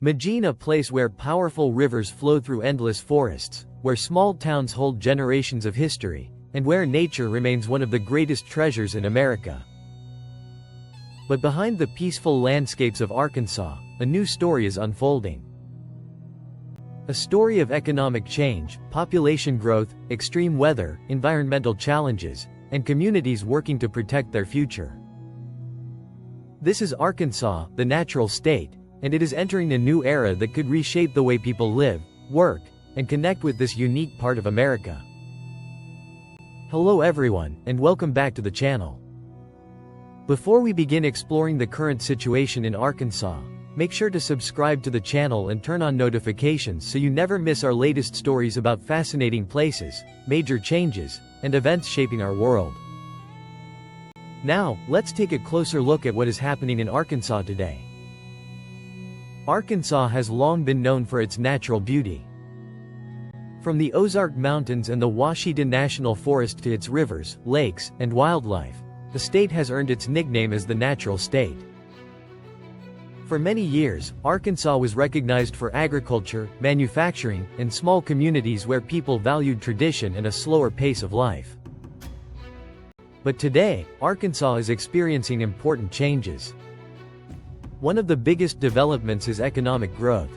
Imagine a place where powerful rivers flow through endless forests, where small towns hold generations of history, and where nature remains one of the greatest treasures in America. But behind the peaceful landscapes of Arkansas, a new story is unfolding. A story of economic change, population growth, extreme weather, environmental challenges, and communities working to protect their future. This is Arkansas, the natural state, and it is entering a new era that could reshape the way people live, work, and connect with this unique part of America. Hello everyone, and welcome back to the channel. Before we begin exploring the current situation in Arkansas, make sure to subscribe to the channel and turn on notifications so you never miss our latest stories about fascinating places, major changes, and events shaping our world. Now, let's take a closer look at what is happening in Arkansas today. Arkansas has long been known for its natural beauty. From the Ozark Mountains and the Ouachita National Forest to its rivers, lakes, and wildlife, the state has earned its nickname as the natural state. For many years, Arkansas was recognized for agriculture, manufacturing, and small communities where people valued tradition and a slower pace of life. But today, Arkansas is experiencing important changes. One of the biggest developments is economic growth.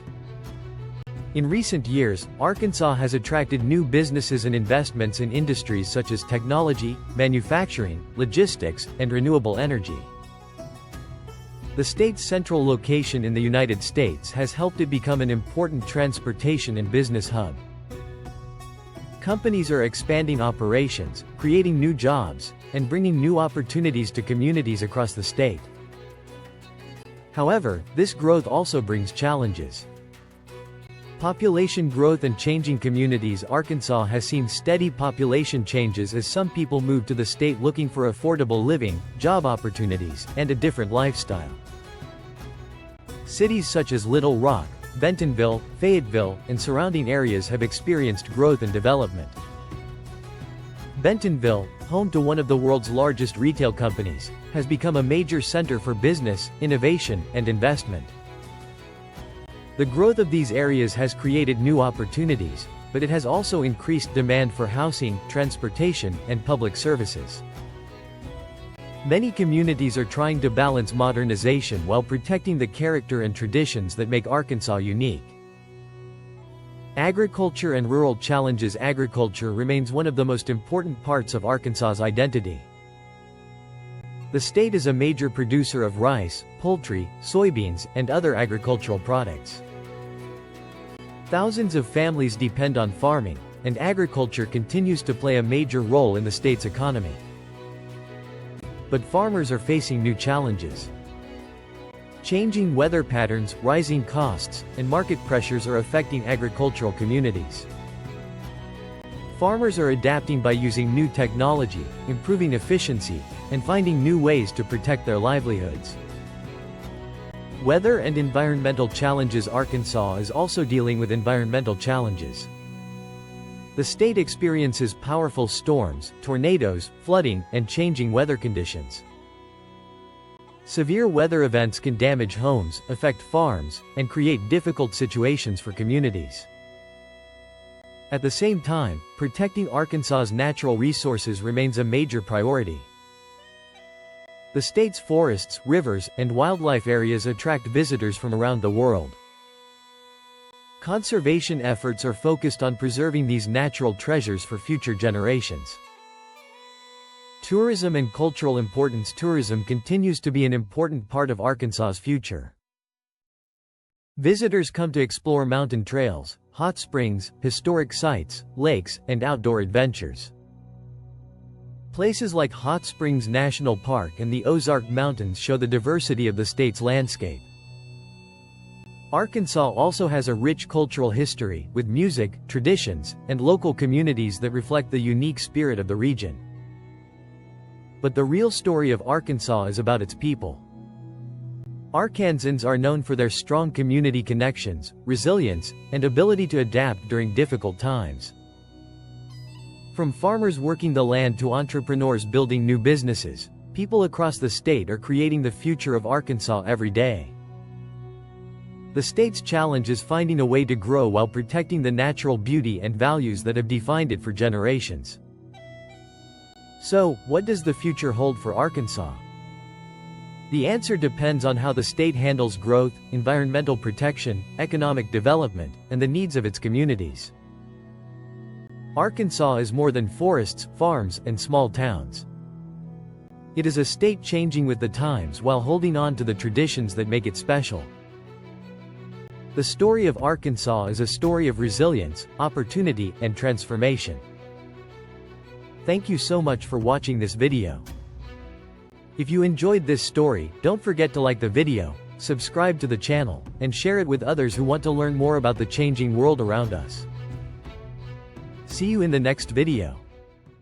In recent years, Arkansas has attracted new businesses and investments in industries such as technology, manufacturing, logistics, and renewable energy. The state's central location in the United States has helped it become an important transportation and business hub. Companies are expanding operations, creating new jobs, and bringing new opportunities to communities across the state. However, this growth also brings challenges. Population growth and changing communities. Arkansas has seen steady population changes as some people move to the state looking for affordable living, job opportunities, and a different lifestyle. Cities such as Little Rock, Bentonville, Fayetteville, and surrounding areas have experienced growth and development. Bentonville, home to one of the world's largest retail companies, has become a major center for business, innovation, and investment. The growth of these areas has created new opportunities, but it has also increased demand for housing, transportation, and public services. Many communities are trying to balance modernization while protecting the character and traditions that make Arkansas unique. Agriculture and rural challenges. Agriculture remains one of the most important parts of Arkansas's identity. The state is a major producer of rice, poultry, soybeans, and other agricultural products. Thousands of families depend on farming, and agriculture continues to play a major role in the state's economy. But farmers are facing new challenges. Changing weather patterns, rising costs, and market pressures are affecting agricultural communities. Farmers are adapting by using new technology, improving efficiency, and finding new ways to protect their livelihoods. Weather and environmental challenges. Arkansas is also dealing with environmental challenges. The state experiences powerful storms, tornadoes, flooding, and changing weather conditions. Severe weather events can damage homes, affect farms, and create difficult situations for communities. At the same time, protecting Arkansas's natural resources remains a major priority. The state's forests, rivers, and wildlife areas attract visitors from around the world. Conservation efforts are focused on preserving these natural treasures for future generations. Tourism and cultural importance. Tourism continues to be an important part of Arkansas's future. Visitors come to explore mountain trails, hot springs, historic sites, lakes, and outdoor adventures. Places like Hot Springs National Park and the Ozark Mountains show the diversity of the state's landscape. Arkansas also has a rich cultural history, with music, traditions, and local communities that reflect the unique spirit of the region. But the real story of Arkansas is about its people. Arkansans are known for their strong community connections, resilience, and ability to adapt during difficult times. From farmers working the land to entrepreneurs building new businesses, people across the state are creating the future of Arkansas every day. The state's challenge is finding a way to grow while protecting the natural beauty and values that have defined it for generations. So, what does the future hold for Arkansas? The answer depends on how the state handles growth, environmental protection, economic development, and the needs of its communities. Arkansas is more than forests, farms, and small towns. It is a state changing with the times while holding on to the traditions that make it special. The story of Arkansas is a story of resilience, opportunity, and transformation. Thank you so much for watching this video. If you enjoyed this story, don't forget to like the video, subscribe to the channel, and share it with others who want to learn more about the changing world around us. See you in the next video.